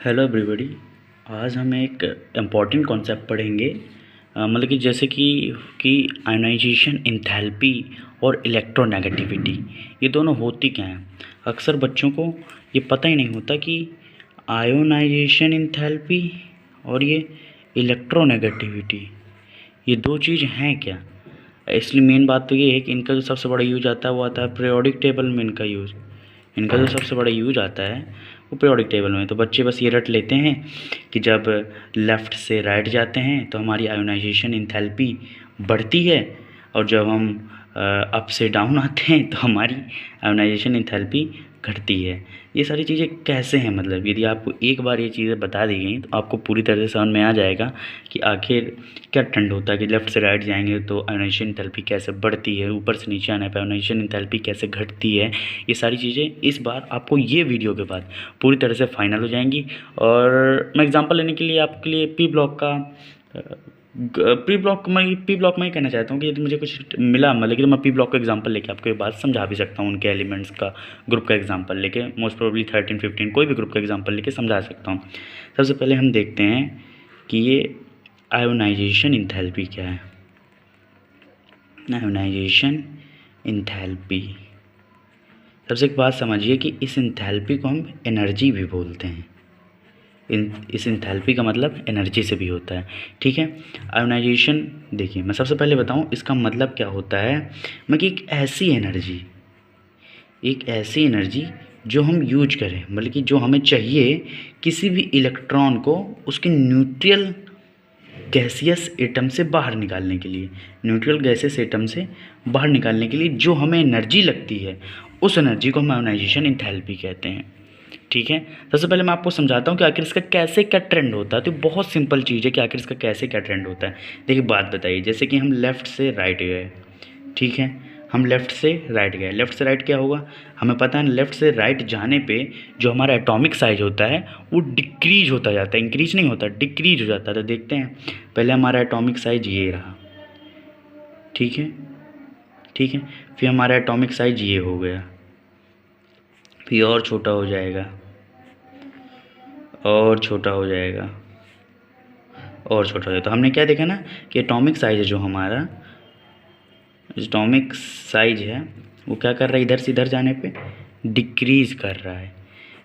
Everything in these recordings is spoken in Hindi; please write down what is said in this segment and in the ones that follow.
Hello everybody. आज हम एक इम्पॉर्टेंट कॉन्सेप्ट पढ़ेंगे। मतलब कि जैसे कि आयोनाइजेशन, एंथैल्पी और इलेक्ट्रोनेगेटिविटी, ये दोनों होती क्या हैं। अक्सर बच्चों को ये पता ही नहीं होता कि आयोनाइजेशन एंथैल्पी और ये इलेक्ट्रोनेगेटिविटी, ये दो चीज़ हैं क्या। इसलिए मेन बात तो ये है कि इनका जो सबसे बड़ा यूज आता है वो आता है पीरियोडिक टेबल में। इनका जो सबसे बड़ा यूज आता है वो पीरियोडिक टेबल में। तो बच्चे बस ये रट लेते हैं कि जब लेफ़्ट से राइट जाते हैं तो हमारी आयोनाइजेशन एंथैल्पी बढ़ती है, और जब हम अप से डाउन आते हैं तो हमारी आयोनाइजेशन एंथैल्पी घटती है। ये सारी चीज़ें कैसे हैं, मतलब यदि आपको एक बार ये चीज़ें बता दी गई तो आपको पूरी तरह से समझ में आ जाएगा कि आखिर क्या ट्रेंड होता है कि लेफ़्ट से राइट जाएंगे तो आयोनाइजेशन एंथैल्पी कैसे बढ़ती है, ऊपर से नीचे आने पर आयोनाइजेशन एंथैल्पी कैसे घटती है। ये सारी चीज़ें इस बार आपको ये वीडियो के बाद पूरी तरह से फाइनल हो जाएंगी। और मैं एग्जांपल लेने के लिए आपके लिए पी ब्लॉक में ही कहना चाहता हूँ कि यदि मुझे कुछ मिला, मतलब कि मैं पी ब्लॉक का एग्जांपल लेके आपको एक बात समझा भी सकता हूँ। उनके एलिमेंट्स का ग्रुप का एग्जांपल लेके, मोस्ट प्रोबेबली 13, 15 कोई भी ग्रुप का एग्जांपल लेके समझा सकता हूँ। सबसे पहले हम देखते हैं कि ये आयोनाइजेशन एंथैल्पी क्या है। आयोनाइजेशन एंथैल्पी, सबसे एक बात समझिए कि इस एंथैल्पी को हम एनर्जी भी बोलते हैं। इस एंथैल्पी का मतलब एनर्जी से भी होता है, ठीक है। आयोनाइजेशन, देखिए मैं सबसे पहले बताऊं इसका मतलब क्या होता है। मैं कि एक ऐसी एनर्जी जो हम यूज करें, मतलब कि जो हमें चाहिए किसी भी इलेक्ट्रॉन को उसके न्यूट्रल गैसियस एटम से बाहर निकालने के लिए, जो हमें एनर्जी लगती है, उस एनर्जी को हम आयोनाइजेशन एंथैल्पी कहते हैं, ठीक है। सबसे पहले मैं आपको समझाता हूँ कि आखिर इसका कैसे क्या ट्रेंड होता है। तो बहुत सिंपल चीज़ है कि आखिर इसका कैसे क्या ट्रेंड होता है। देखिए बात बताइए, जैसे कि हम लेफ़्ट से राइट गए, ठीक है। हम लेफ़्ट से राइट गए, लेफ़्ट से राइट क्या होगा हमें पता है। लेफ़्ट से राइट जाने पे जो हमारा एटॉमिक साइज होता है वो डिक्रीज होता जाता है, इंक्रीज नहीं होता, डिक्रीज हो जाता है। तो देखते हैं, पहले हमारा एटॉमिक साइज ये रहा, ठीक है। फिर हमारा एटॉमिक साइज ये हो गया, फिर और छोटा हो जाएगा, और छोटा हो जाएगा। तो हमने क्या देखा ना कि एटॉमिक साइज है, जो हमारा एटॉमिक साइज है वो क्या कर रहा है, इधर से इधर जाने पे डिक्रीज कर रहा है।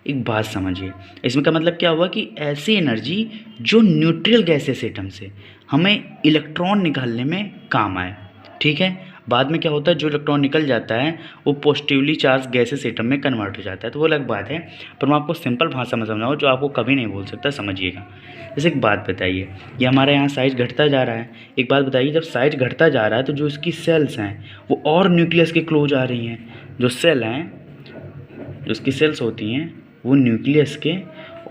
एक बात समझिए, इसमें का मतलब क्या हुआ कि ऐसी एनर्जी जो न्यूट्रल गैसेस एटम से हमें इलेक्ट्रॉन निकालने में काम आए, ठीक है। बाद में क्या होता है, जो इलेक्ट्रॉन निकल जाता है वो पॉजिटिवली चार्ज गैसेस एटम में कन्वर्ट हो जाता है, तो वो अलग बात है। पर मैं आपको सिंपल भाषा में समझाऊँ जो आपको कभी नहीं भूल सकता, समझिएगा। जैसे एक बात बताइए, ये हमारे यहाँ साइज घटता जा रहा है। एक बात बताइए, जब साइज घटता जा रहा है तो जो इसकी सेल्स हैं वो और न्यूक्लियस के क्लोज आ रही हैं। जो सेल हैं, जो इसकी सेल्स होती हैं वो न्यूक्लियस के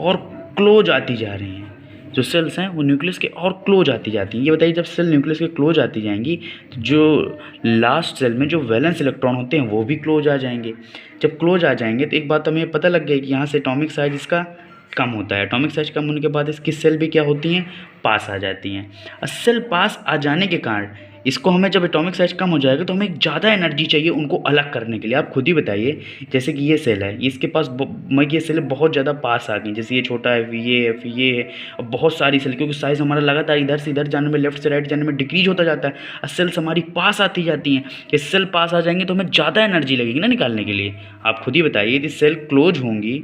और क्लोज आती जा रही हैं। जो सेल्स हैं वो न्यूक्लियस के और क्लोज आती जाती हैं। ये बताइए, जब सेल न्यूक्लियस के क्लोज आती जाएंगी तो जो लास्ट सेल में जो वैलेंस इलेक्ट्रॉन होते हैं वो भी क्लोज आ जाएंगे। जब क्लोज आ जाएंगे तो एक बात हमें पता लग गई कि यहाँ से एटॉमिक साइज इसका कम होता है। एटॉमिक साइज कम होने के बाद इसकी सेल भी क्या होती हैं, पास आ जाती हैं। और सेल पास आ जाने के कारण इसको हमें, जब एटॉमिक साइज कम हो जाएगा तो हमें ज़्यादा एनर्जी चाहिए उनको अलग करने के लिए। आप खुद ही बताइए, जैसे कि ये सेल है, इसके पास ये सेल बहुत ज़्यादा पास आ गई, जैसे ये छोटा है, फिर ये है, और बहुत सारी सेल, क्योंकि साइज़ हमारा लगातार इधर से इधर जाने में, लेफ्ट से राइट जाने में डिक्रीज होता जाता है। और सेल्स हमारी पास आती जाती हैं। ये सेल पास आ जाएंगे तो हमें ज़्यादा एनर्जी लगेगी ना निकालने के लिए। आप खुद ही बताइए, यदि सेल क्लोज होंगी,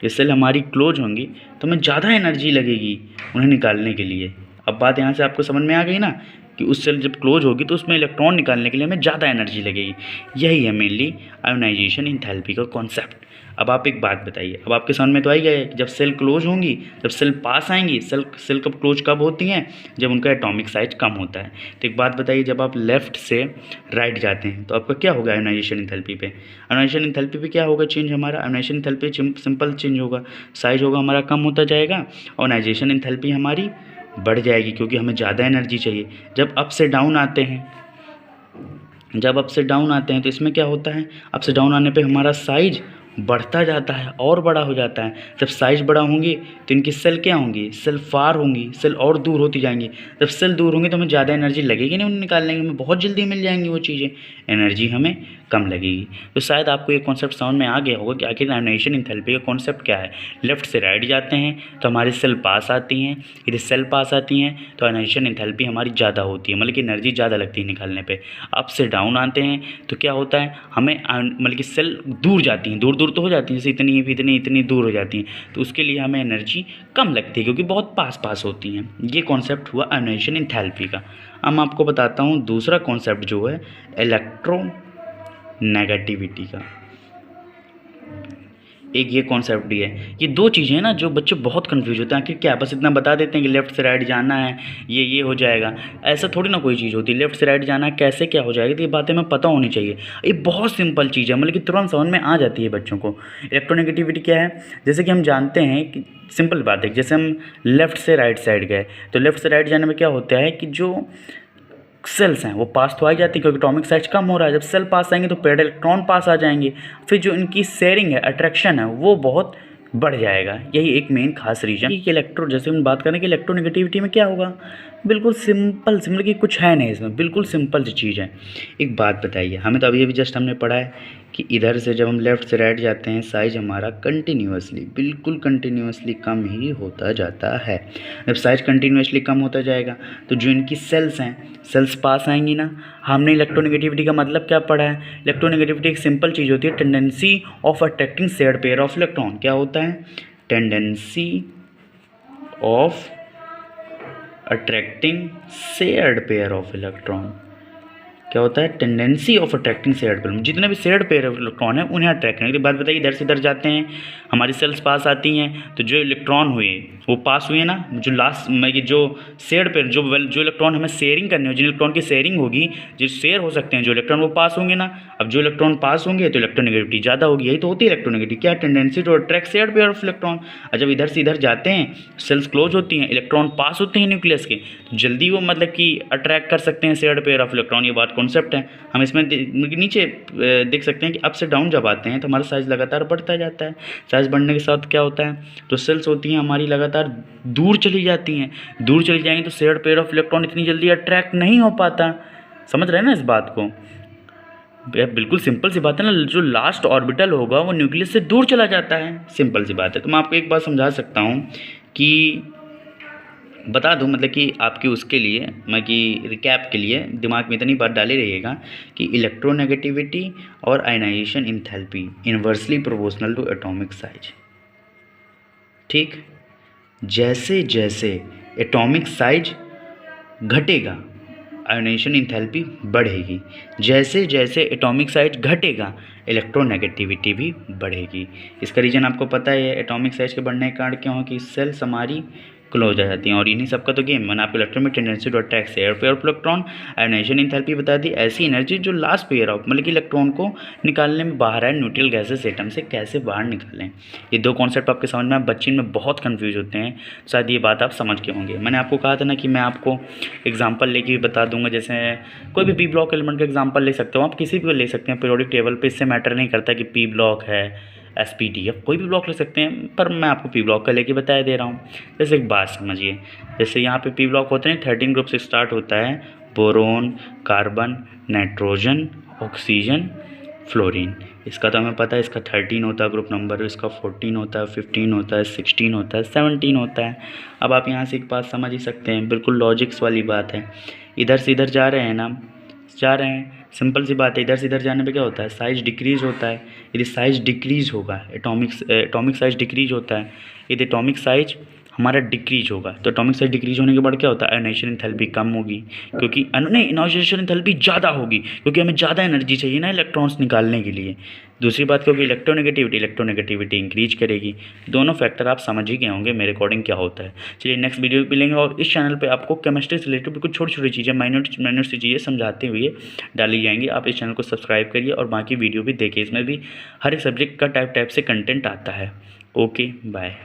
ये सेल हमारी क्लोज होंगी तो हमें ज़्यादा एनर्जी लगेगी उन्हें निकालने के लिए। अब बात यहाँ से आपको समझ में आ गई ना कि उस सेल जब क्लोज होगी तो उसमें इलेक्ट्रॉन निकालने के लिए हमें ज़्यादा एनर्जी लगेगी। यही है मेनली आयोनाइजेशन एंथैल्पी का कॉन्सेप्ट। अब आप एक बात बताइए, अब आपके समझ में तो आ गया है कि जब सेल क्लोज होंगी, जब सेल पास आएंगी, सेल कब क्लोज कब होती हैं, जब उनका एटॉमिक साइज कम होता है। तो एक बात बताइए, जब आप लेफ़्ट से राइट जाते हैं तो आपका क्या होगा आयोनाइजेशन एंथैल्पी पे। आयोनाइजेशन एंथैल्पी पे क्या होगा चेंज हमारा, आयोनाइजेशन एंथैल्पी सिंपल चेंज होगा, साइज होगा हमारा कम होता जाएगा, आयोनाइजेशन एंथैल्पी हमारी बढ़ जाएगी क्योंकि हमें ज़्यादा एनर्जी चाहिए। जब अप से डाउन आते हैं तो इसमें क्या होता है, अप से डाउन आने पे हमारा साइज बढ़ता जाता है और बड़ा हो जाता है। जब साइज बड़ा होंगी तो इनकी सेल क्या होंगी, सेल फार होंगी, सेल और दूर होती जाएंगी। जब सेल दूर होंगी तो हमें ज़्यादा एनर्जी लगेगी नहीं उन्हें निकालने में, हमें बहुत जल्दी मिल जाएंगी वो चीज़ें, एनर्जी हमें कम लगेगी। तो शायद आपको ये कॉन्सेप्ट समझ में आ गया होगा कि आखिर आयोनाइजेशन एंथैल्पी का कॉन्सेप्ट क्या है। लेफ्ट से राइट जाते हैं तो हमारी सेल पास आती हैं, यदि सेल पास आती हैं तो आयोनाइजेशन एंथैल्पी हमारी ज़्यादा होती है, मतलब कि एनर्जी ज़्यादा लगती है निकालने पे। अप से डाउन आते हैं तो क्या होता है, हमें मतलब कि सेल दूर जाती हैं, दूर दूर तो हो जाती हैं, जैसे इतनी दूर हो जाती हैं, तो उसके लिए हमें एनर्जी कम लगती है क्योंकि बहुत पास होती हैं। ये कॉन्सेप्ट हुआ आयोनाइजेशन एंथैल्पी का। अब मैं आपको बताता हूँ दूसरा कॉन्सेप्ट जो है इलेक्ट्रोनेगेटिविटी का। एक ये कॉन्सेप्ट भी है। ये दो चीज़ें हैं ना जो बच्चे बहुत कंफ्यूज होते हैं, आखिर क्या, बस इतना बता देते हैं कि लेफ़्ट से राइट जाना है, ये हो जाएगा। ऐसा थोड़ी ना कोई चीज़ होती है, लेफ़्ट से राइट जाना है कैसे क्या हो जाएगा, तो ये बातें हमें पता होनी चाहिए। ये बहुत सिंपल चीज़ है, मतलब कि तुरंत समझ में आ जाती है बच्चों को। इलेक्ट्रोनेगेटिविटी क्या है, जैसे कि हम जानते हैं कि सिंपल बात है, जैसे हम लेफ़्ट से राइट साइड गए तो लेफ़्ट से राइट जाने में क्या होता है कि जो सेल्स हैं वो पास तो आ जाती है क्योंकि एटॉमिक साइज कम हो रहा है। जब सेल पास आएंगे तो पेड इलेक्ट्रॉन पास आ जाएंगे, फिर जो इनकी शेयरिंग है, अट्रैक्शन है, वो बहुत बढ़ जाएगा। यही एक मेन खास रीजन कि जैसे हम बात करें कि इलेक्ट्रोनेगेटिविटी में क्या होगा, बिल्कुल सिंपल कि कुछ है नहीं इसमें, बिल्कुल सिंपल सी चीज़ है। एक बात बताइए, हमें तो अभी जस्ट हमने पढ़ा है कि इधर से जब हम लेफ़्ट से राइट जाते हैं साइज हमारा बिल्कुल कंटिन्यूसली कम ही होता जाता है। जब साइज कंटिन्यूसली कम होता जाएगा तो जो इनकी सेल्स हैं, सेल्स पास आएंगी ना। हमने इलेक्ट्रोनेगेटिविटी का मतलब क्या पढ़ा है, इलेक्ट्रोनेगेटिविटी एक सिंपल चीज़ होती है, tendency of attracting shared pair of electron. क्या होता है, tendency of attracting shared pair of electron. क्या होता है, tendency of attracting shared pair, जितने भी शेयर्ड पेयर ऑफ इलेक्ट्रॉन है उन्हें अट्रैक्ट करने की बात बताइए। इधर से इधर जाते हैं, हमारी सेल्स पास आती हैं, तो जो इलेक्ट्रॉन हुए वो पास हुए ना, जो लास्ट में जो शेयर्ड पेयर जो इलेक्ट्रॉन हमें शेयरिंग करने हो, जिन इलेक्ट्रॉन की शेयरिंग होगी, जो शेयर हो सकते हैं जो इलेक्ट्रॉन, वो पास होंगे ना। अब जो इलेक्ट्रॉन पास होंगे तो इलेक्ट्रोनेगेटिविटी ज़्यादा होगी, यही तो होती है इलेक्ट्रोनेगेटिविटी। क्या, tendency to attract shared pair of electron. और जब इधर से इधर जाते हैं, सेल्स क्लोज होती हैं, इलेक्ट्रॉन पास होते हैं न्यूक्लियस के, तो जल्दी वो मतलब कि अट्रैक्ट कर सकते हैं शेयर्ड पेयर ऑफ इलेक्ट्रॉन। ये बात कॉन्सेप्ट है। हम इसमें नीचे देख सकते हैं कि अप से डाउन जब आते हैं तो हमारा साइज़ लगातार बढ़ता जाता है। साइज़ बढ़ने के साथ क्या होता है, तो सेल्स होती हैं हमारी लगातार दूर चली जाती हैं। दूर चली जाएंगी तो शेयर्ड पेयर ऑफ इलेक्ट्रॉन इतनी जल्दी अट्रैक्ट नहीं हो पाता। समझ रहे हैं ना इस बात को, बिल्कुल सिंपल सी बात है ना। जो लास्ट ऑर्बिटल होगा वो न्यूक्लियस से दूर चला जाता है, सिंपल सी बात है। तो मैं आपको एक बात समझा सकता हूँ कि बता दूं, मतलब कि आपकी उसके लिए मैं कि रिकैप के लिए दिमाग में इतनी बात डाले रहिएगा कि इलेक्ट्रोनेगेटिविटी और ionisation enthalpy inversely proportional to atomic size. ठीक, जैसे जैसे एटॉमिक साइज घटेगा आयोनाइजेशन एंथैल्पी बढ़ेगी, जैसे जैसे एटॉमिक साइज घटेगा इलेक्ट्रोनेगेटिविटी भी बढ़ेगी। इसका रीज़न आपको पता है, एटॉमिक साइज के बढ़ने के कारण क्यों, कि सेल्स हमारी क्लोज आ जाती हैं। और इन्हीं सबका तो गेम, मैंने आपको इलेक्ट्रॉन में tendency to attract share pair of electron, ionisation enthalpy बता दी, ऐसी एनर्जी जो लास्ट पेयर ऑफ मतलब कि इलेक्ट्रॉन को निकालने में बाहर आए न्यूट्रल गैसेस एटम से कैसे बाहर निकालें। ये दो कॉन्सेप्ट आपके समझ में, बच्चे में बहुत कन्फ्यूज होते हैं, शायद ये बात आप समझ के होंगे। मैंने आपको कहा था ना कि मैं आपको एग्जाम्पल लेके भी बता दूंगा, जैसे कोई भी पी ब्लॉक एलिमेंट का एग्जाम्पल ले सकते हो आप, किसी भी को ले सकते हैं पीरियोडिक टेबल पे, इससे मैटर नहीं करता कि पी ब्लॉक है SPDF, कोई भी ब्लॉक ले सकते हैं, पर मैं आपको पी ब्लॉक का लेके बता दे रहा हूँ। जैसे एक बात समझिए, जैसे यहाँ पे पी ब्लॉक होते हैं 13 ग्रुप से स्टार्ट होता है, boron, carbon, nitrogen, oxygen, fluorine. इसका तो हमें पता है, इसका 13 होता है ग्रुप नंबर, इसका 14 होता है, 15 होता है, 16 होता है, 17 होता है। अब आप यहाँ से एक बात समझ ही सकते हैं, बिल्कुल लॉजिक्स वाली बात है। इधर से इधर जा रहे हैं ना, जा रहे हैं, सिंपल सी बात है। इधर से इधर जाने पे क्या होता है, साइज डिक्रीज होता है। यदि साइज डिक्रीज होगा, एटॉमिक साइज डिक्रीज होता है, यदि एटॉमिक साइज हमारा डिक्रीज होगा तो एटॉमिक साइज डिक्रीज होने के बाद क्या होता है, आयोनाइजेशन एंथैल्पी कम होगी, क्योंकि आयोनाइजेशन एंथैल्पी ज़्यादा होगी क्योंकि हमें ज़्यादा एनर्जी चाहिए ना इलेक्ट्रॉन्स निकालने के लिए। दूसरी बात क्योंकि इलेक्ट्रोनेगेटिविटी इंक्रीज करेगी। दोनों फैक्टर आप समझ ही गए होंगे मेरे अकॉर्डिंग क्या होता है। चलिए नेक्स्ट वीडियो में मिलेंगे, और इस चैनल पे आपको केमिस्ट्री से रिलेटेड कुछ छोटी छोटी चीज़ें, माइन्यूट सी चीज़ें समझाते हुए डाली जाएंगी। आप इस चैनल को सब्सक्राइब करिए और बाकी वीडियो भी देखिए, इसमें भी हर एक सब्जेक्ट का टाइप से कंटेंट आता है। Okay, bye.